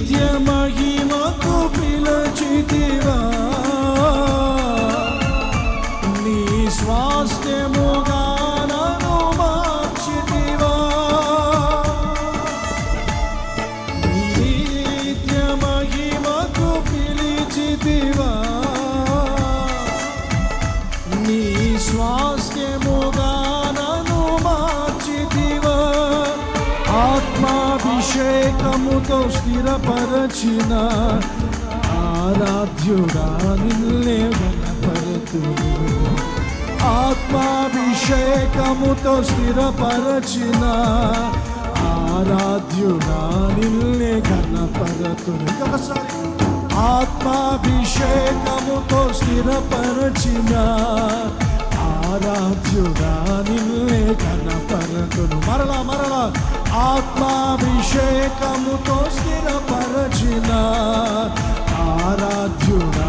నిత్య మహిమకు పిలచితివా, నీ స్వాస్థ్యముగా నన్ను మార్చితివా. నిత్య మహిమకు పిలిచితివా, నీ స్వాస్థ్యముగా నన్ను మార్చితివా. ఆత్మాభిషేకముతో స్థిరపరచిన ఆరాధ్యుడా నిన్నే గణపరతును. ఆత్మాభిషేకముతో స్థిరపరచిన ఆరాధ్యుడా నిన్నే గణపరతును. ఇంకొకసారి ఆత్మాభిషేకముతో స్థిరపరచిన ఆరాధ్యుడా నిన్నే కనపరతును. మరలా ఆత్మాభిషేకముతో స్థిరపరచిన ఆరాధ్యుడా